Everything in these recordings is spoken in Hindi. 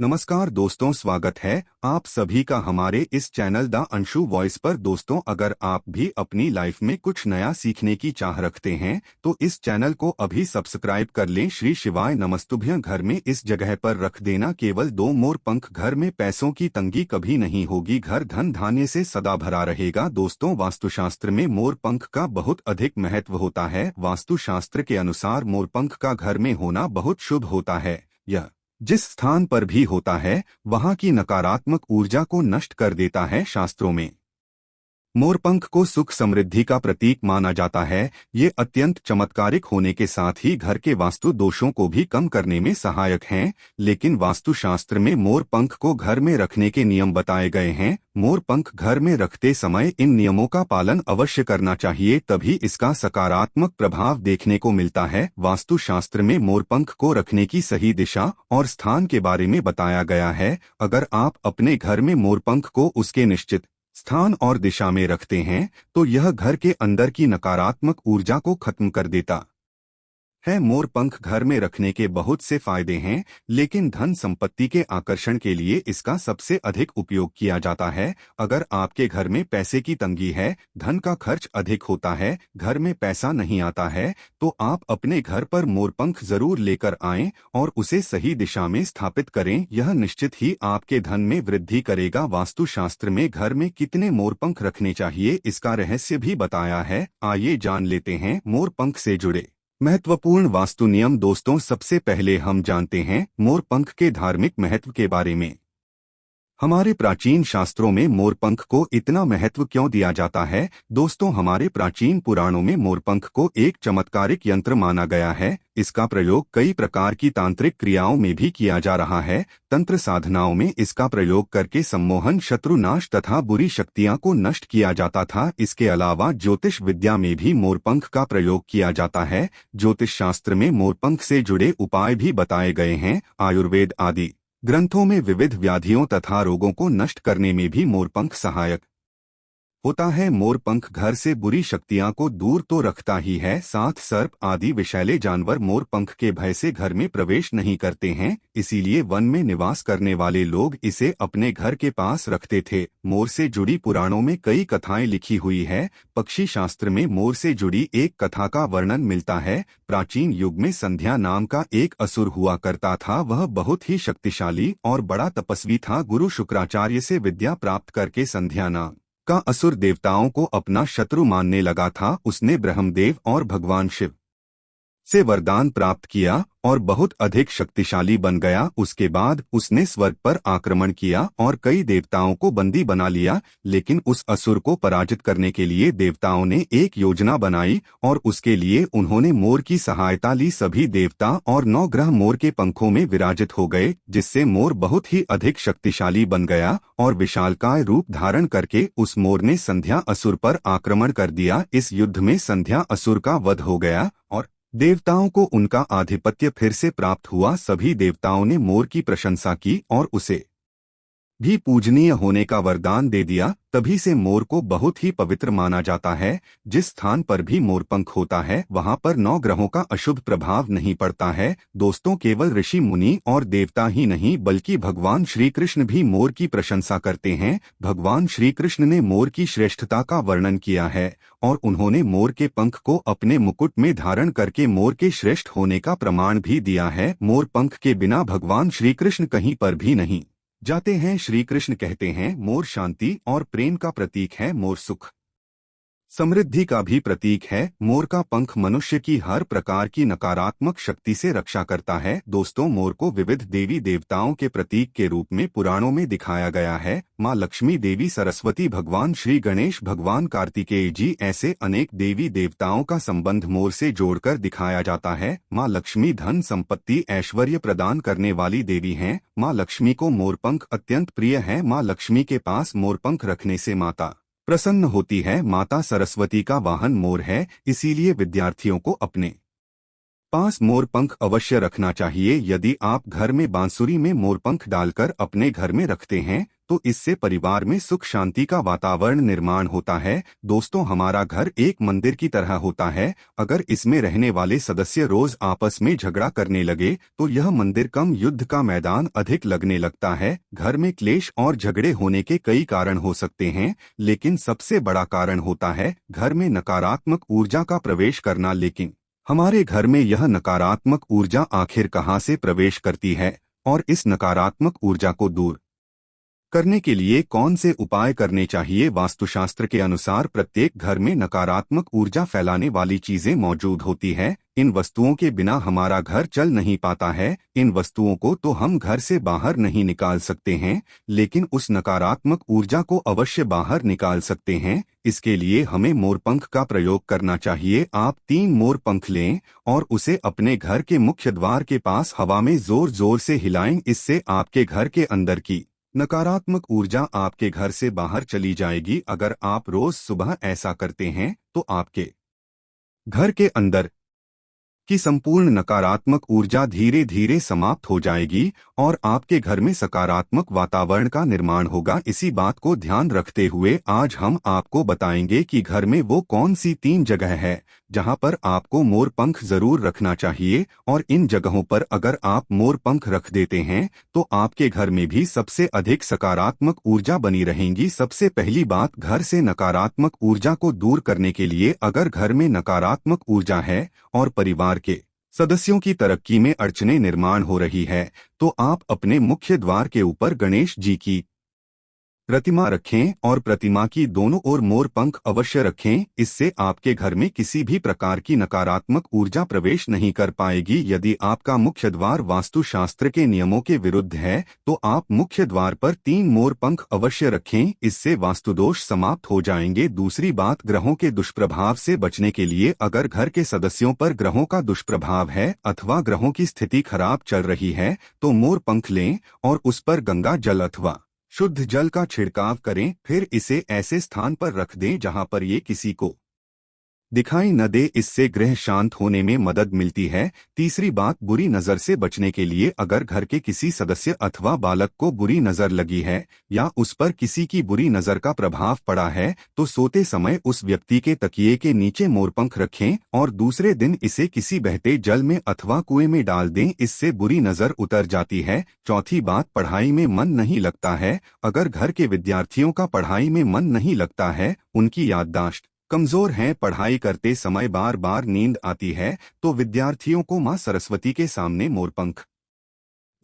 नमस्कार दोस्तों, स्वागत है आप सभी का हमारे इस चैनल द अंशु वॉइस पर। दोस्तों, अगर आप भी अपनी लाइफ में कुछ नया सीखने की चाह रखते हैं तो इस चैनल को अभी सब्सक्राइब कर लें। श्री शिवाय नमस्तुभ्यं। घर में इस जगह पर रख देना केवल 2 मोर पंख। घर में पैसों की तंगी कभी नहीं होगी, घर धन धान्य से सदा भरा रहेगा। दोस्तों, वास्तुशास्त्र में मोर पंख का बहुत अधिक महत्व होता है। वास्तुशास्त्र के अनुसार मोर पंख का घर में होना बहुत शुभ होता है। यह जिस स्थान पर भी होता है वहां की नकारात्मक ऊर्जा को नष्ट कर देता है। शास्त्रों में मोरपंख को सुख समृद्धि का प्रतीक माना जाता है। ये अत्यंत चमत्कारिक होने के साथ ही घर के वास्तु दोषों को भी कम करने में सहायक हैं। लेकिन वास्तुशास्त्र में मोरपंख को घर में रखने के नियम बताए गए हैं। मोरपंख घर में रखते समय इन नियमों का पालन अवश्य करना चाहिए, तभी इसका सकारात्मक प्रभाव देखने को मिलता है। वास्तुशास्त्र में मोरपंख को रखने की सही दिशा और स्थान के बारे में बताया गया है। अगर आप अपने घर में मोरपंख को उसके निश्चित स्थान और दिशा में रखते हैं तो यह घर के अंदर की नकारात्मक ऊर्जा को खत्म कर देता है। मोर पंख घर में रखने के बहुत से फायदे हैं, लेकिन धन संपत्ति के आकर्षण के लिए इसका सबसे अधिक उपयोग किया जाता है। अगर आपके घर में पैसे की तंगी है, धन का खर्च अधिक होता है, घर में पैसा नहीं आता है, तो आप अपने घर पर मोरपंख जरूर लेकर आएं और उसे सही दिशा में स्थापित करें। यह निश्चित ही आपके धन में वृद्धि करेगा। वास्तुशास्त्र में घर में कितने मोरपंख रखने चाहिए, इसका रहस्य भी बताया है। आइए जान लेते हैं मोरपंख से जुड़े महत्वपूर्ण वास्तु नियम। दोस्तों, सबसे पहले हम जानते हैं मोरपंख के धार्मिक महत्व के बारे में। हमारे प्राचीन शास्त्रों में मोरपंख को इतना महत्व क्यों दिया जाता है? दोस्तों, हमारे प्राचीन पुराणों में मोरपंख को एक चमत्कारिक यंत्र माना गया है। इसका प्रयोग कई प्रकार की तांत्रिक क्रियाओं में भी किया जा रहा है। तंत्र साधनाओं में इसका प्रयोग करके सम्मोहन, शत्रुनाश तथा बुरी शक्तियां को नष्ट किया जाता था। इसके अलावा ज्योतिष विद्या में भी मोरपंख का प्रयोग किया जाता है। ज्योतिष शास्त्र में मोरपंख से जुड़े उपाय भी बताए गए हैं। आयुर्वेद आदि ग्रंथों में विविध व्याधियों तथा रोगों को नष्ट करने में भी मोरपंख सहायक होता है। मोरपंख घर से बुरी शक्तियां को दूर तो रखता ही है, साथ सर्प आदि विषैले जानवर मोरपंख के भय से घर में प्रवेश नहीं करते हैं। इसीलिए वन में निवास करने वाले लोग इसे अपने घर के पास रखते थे। मोर से जुड़ी पुराणों में कई कथाएं लिखी हुई है। पक्षी शास्त्र में मोर से जुड़ी एक कथा का वर्णन मिलता है। प्राचीन युग में संध्या नाम का एक असुर हुआ करता था। वह बहुत ही शक्तिशाली और बड़ा तपस्वी था। गुरु शुक्राचार्य से विद्या प्राप्त करके संध्या नाम का असुर देवताओं को अपना शत्रु मानने लगा था। उसने ब्रह्मदेव और भगवान शिव से वरदान प्राप्त किया और बहुत अधिक शक्तिशाली बन गया। उसके बाद उसने स्वर्ग पर आक्रमण किया और कई देवताओं को बंदी बना लिया। लेकिन उस असुर को पराजित करने के लिए देवताओं ने एक योजना बनाई और उसके लिए उन्होंने मोर की सहायता ली। सभी देवता और 9 ग्रह मोर के पंखों में विराजित हो गए, जिससे मोर बहुत ही अधिक शक्तिशाली बन गया और विशालकाय रूप धारण करके उस मोर ने संध्या असुर पर आक्रमण कर दिया। इस युद्ध में संध्या असुर का वध हो गया और देवताओं को उनका आधिपत्य फिर से प्राप्त हुआ। सभी देवताओं ने मोर की प्रशंसा की और उसे भी पूजनीय होने का वरदान दे दिया। तभी से मोर को बहुत ही पवित्र माना जाता है। जिस स्थान पर भी मोरपंख होता है वहां पर 9 ग्रहों का अशुभ प्रभाव नहीं पड़ता है। दोस्तों, केवल ऋषि मुनि और देवता ही नहीं बल्कि भगवान श्री कृष्ण भी मोर की प्रशंसा करते हैं। भगवान श्री कृष्ण ने मोर की श्रेष्ठता का वर्णन किया है और उन्होंने मोर के पंख को अपने मुकुट में धारण करके मोर के श्रेष्ठ होने का प्रमाण भी दिया है। मोर पंख के बिना भगवान श्री कृष्ण कहीं पर भी नहीं जाते हैं। श्री कृष्ण कहते हैं, मोर शांति और प्रेम का प्रतीक है, मोर सुख समृद्धि का भी प्रतीक है। मोर का पंख मनुष्य की हर प्रकार की नकारात्मक शक्ति से रक्षा करता है। दोस्तों, मोर को विविध देवी देवताओं के प्रतीक के रूप में पुराणों में दिखाया गया है। माँ लक्ष्मी, देवी सरस्वती, भगवान श्री गणेश, भगवान कार्तिकेय जी, ऐसे अनेक देवी देवताओं का संबंध मोर से जोड़कर दिखाया जाता है। माँ लक्ष्मी धन संपत्ति ऐश्वर्य प्रदान करने वाली देवी हैं। माँ लक्ष्मी को मोरपंख अत्यंत प्रिय है। माँ लक्ष्मी के पास मोरपंख रखने से माता प्रसन्न होती है। माता सरस्वती का वाहन मोर है, इसीलिए विद्यार्थियों को अपने पास मोरपंख अवश्य रखना चाहिए। यदि आप घर में बांसुरी में मोरपंख डालकर अपने घर में रखते हैं तो इससे परिवार में सुख शांति का वातावरण निर्माण होता है। दोस्तों, हमारा घर एक मंदिर की तरह होता है। अगर इसमें रहने वाले सदस्य रोज आपस में झगड़ा करने लगे तो यह मंदिर कम युद्ध का मैदान अधिक लगने लगता है। घर में क्लेश और झगड़े होने के कई कारण हो सकते हैं, लेकिन सबसे बड़ा कारण होता है घर में नकारात्मक ऊर्जा का प्रवेश करना। लेकिन हमारे घर में यह नकारात्मक ऊर्जा आखिर कहाँ से प्रवेश करती है और इस नकारात्मक ऊर्जा को दूर करने के लिए कौन से उपाय करने चाहिए? वास्तुशास्त्र के अनुसार प्रत्येक घर में नकारात्मक ऊर्जा फैलाने वाली चीजें मौजूद होती है। इन वस्तुओं के बिना हमारा घर चल नहीं पाता है। इन वस्तुओं को तो हम घर से बाहर नहीं निकाल सकते हैं, लेकिन उस नकारात्मक ऊर्जा को अवश्य बाहर निकाल सकते हैं। इसके लिए हमें मोरपंख का प्रयोग करना चाहिए। आप 3 मोरपंख लें और उसे अपने घर के मुख्य द्वार के पास हवा में जोर जोर से हिलाएं। इससे आपके घर के अंदर की नकारात्मक ऊर्जा आपके घर से बाहर चली जाएगी। अगर आप रोज सुबह ऐसा करते हैं तो आपके घर के अंदर की संपूर्ण नकारात्मक ऊर्जा धीरे धीरे समाप्त हो जाएगी और आपके घर में सकारात्मक वातावरण का निर्माण होगा। इसी बात को ध्यान रखते हुए आज हम आपको बताएंगे कि घर में वो कौन सी 3 जगह है जहां पर आपको मोरपंख जरूर रखना चाहिए। और इन जगहों पर अगर आप मोरपंख रख देते हैं तो आपके घर में भी सबसे अधिक सकारात्मक ऊर्जा बनी रहेंगी। सबसे पहली बात, घर से नकारात्मक ऊर्जा को दूर करने के लिए अगर घर में नकारात्मक ऊर्जा है और परिवार के सदस्यों की तरक्की में अड़चनें निर्माण हो रही है तो आप अपने मुख्य द्वार के ऊपर गणेश जी की प्रतिमा रखें और प्रतिमा की दोनों ओर मोरपंख अवश्य रखें। इससे आपके घर में किसी भी प्रकार की नकारात्मक ऊर्जा प्रवेश नहीं कर पाएगी। यदि आपका मुख्य द्वार वास्तुशास्त्र के नियमों के विरुद्ध है तो आप मुख्य द्वार पर 3 मोरपंख अवश्य रखें। इससे वास्तुदोष समाप्त हो जाएंगे। दूसरी बात, ग्रहों के दुष्प्रभाव से बचने के लिए अगर घर के सदस्यों पर ग्रहों का दुष्प्रभाव है अथवा ग्रहों की स्थिति खराब चल रही है तो मोरपंख लें और उस पर गंगा जल अथवा शुद्ध जल का छिड़काव करें। फिर इसे ऐसे स्थान पर रख दें जहां पर ये किसी को दिखाई न दे। इससे ग्रह शांत होने में मदद मिलती है। तीसरी बात, बुरी नजर से बचने के लिए अगर घर के किसी सदस्य अथवा बालक को बुरी नजर लगी है या उस पर किसी की बुरी नजर का प्रभाव पड़ा है तो सोते समय उस व्यक्ति के तकिए के नीचे मोरपंख रखें और दूसरे दिन इसे किसी बहते जल में अथवा कुएं में डाल दें। इससे बुरी नजर उतर जाती है। चौथी बात, पढ़ाई में मन नहीं लगता है। अगर घर के विद्यार्थियों का पढ़ाई में मन नहीं लगता है, उनकी याददाश्त कमजोर है, पढ़ाई करते समय बार बार नींद आती है, तो विद्यार्थियों को मां सरस्वती के सामने मोरपंख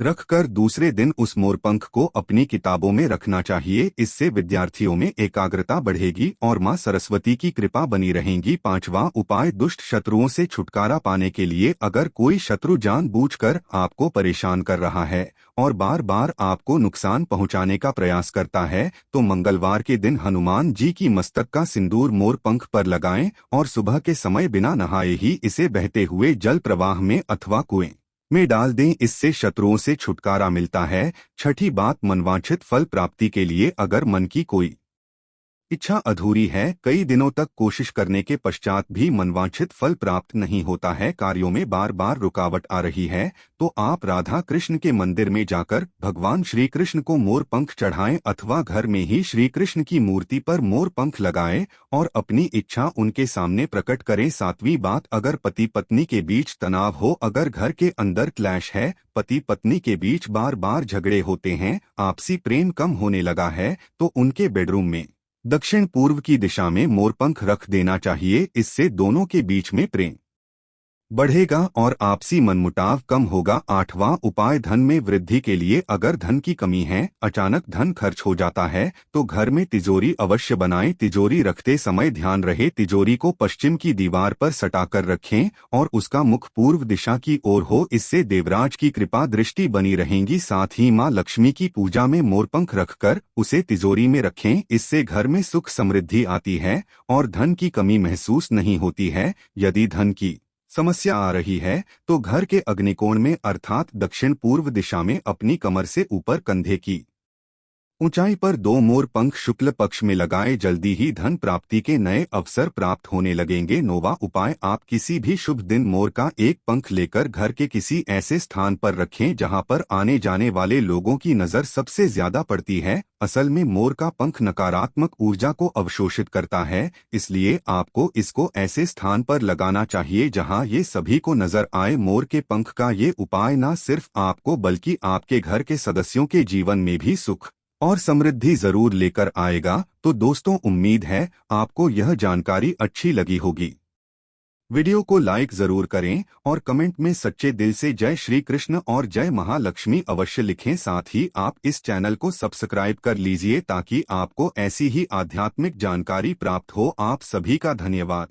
रखकर दूसरे दिन उस मोरपंख को अपनी किताबों में रखना चाहिए। इससे विद्यार्थियों में एकाग्रता बढ़ेगी और मां सरस्वती की कृपा बनी रहेगी। 5वां उपाय, दुष्ट शत्रुओं से छुटकारा पाने के लिए अगर कोई शत्रु जानबूझकर आपको परेशान कर रहा है और बार बार आपको नुकसान पहुंचाने का प्रयास करता है तो मंगलवार के दिन हनुमान जी की मस्तक का सिंदूर मोरपंख पर लगाएं और सुबह के समय बिना नहाए ही इसे बहते हुए जल प्रवाह में अथवा कुएं में डाल दें। इससे शत्रुओं से छुटकारा मिलता है। छठी बात, मनवांछित फल प्राप्ति के लिए अगर मन की कोई इच्छा अधूरी है, कई दिनों तक कोशिश करने के पश्चात भी मनवांछित फल प्राप्त नहीं होता है, कार्यों में बार बार रुकावट आ रही है, तो आप राधा कृष्ण के मंदिर में जाकर भगवान श्री कृष्ण को मोरपंख चढ़ाएं अथवा घर में ही श्री कृष्ण की मूर्ति पर मोरपंख लगाएं और अपनी इच्छा उनके सामने प्रकट करें। 7वीं बात, अगर पति पत्नी के बीच तनाव हो, अगर घर के अंदर क्लैश है, पति पत्नी के बीच बार बार झगड़े होते हैं, आपसी प्रेम कम होने लगा है, तो उनके बेडरूम में दक्षिण पूर्व की दिशा में मोरपंख रख देना चाहिए। इससे दोनों के बीच में प्रेम बढ़ेगा और आपसी मनमुटाव कम होगा। 8वां उपाय, धन में वृद्धि के लिए अगर धन की कमी है, अचानक धन खर्च हो जाता है तो घर में तिजोरी अवश्य बनाएं। तिजोरी रखते समय ध्यान रहे तिजोरी को पश्चिम की दीवार पर सटाकर रखें और उसका मुख पूर्व दिशा की ओर हो। इससे देवराज की कृपा दृष्टि बनी रहेगी। साथ ही मां लक्ष्मी की पूजा में मोरपंख रखकर उसे तिजोरी में रखें। इससे घर में सुख समृद्धि आती है और धन की कमी महसूस नहीं होती है। यदि धन की समस्या आ रही है तो घर के अग्निकोण में अर्थात दक्षिण पूर्व दिशा में अपनी कमर से ऊपर कंधे की ऊंचाई पर दो मोर पंख शुक्ल पक्ष में लगाए, जल्दी ही धन प्राप्ति के नए अवसर प्राप्त होने लगेंगे। नोवा उपाय, आप किसी भी शुभ दिन मोर का एक पंख लेकर घर के किसी ऐसे स्थान पर रखें जहां पर आने जाने वाले लोगों की नजर सबसे ज्यादा पड़ती है। असल में मोर का पंख नकारात्मक ऊर्जा को अवशोषित करता है, इसलिए आपको इसको ऐसे स्थान पर लगाना चाहिए जहां ये सभी को नजर आए। मोर के पंख का ये उपाय न सिर्फ आपको बल्कि आपके घर के सदस्यों के जीवन में भी सुख और समृद्धि जरूर लेकर आएगा। तो दोस्तों, उम्मीद है आपको यह जानकारी अच्छी लगी होगी। वीडियो को लाइक जरूर करें और कमेंट में सच्चे दिल से जय श्री कृष्ण और जय महालक्ष्मी अवश्य लिखें। साथ ही आप इस चैनल को सब्सक्राइब कर लीजिए ताकि आपको ऐसी ही आध्यात्मिक जानकारी प्राप्त हो। आप सभी का धन्यवाद।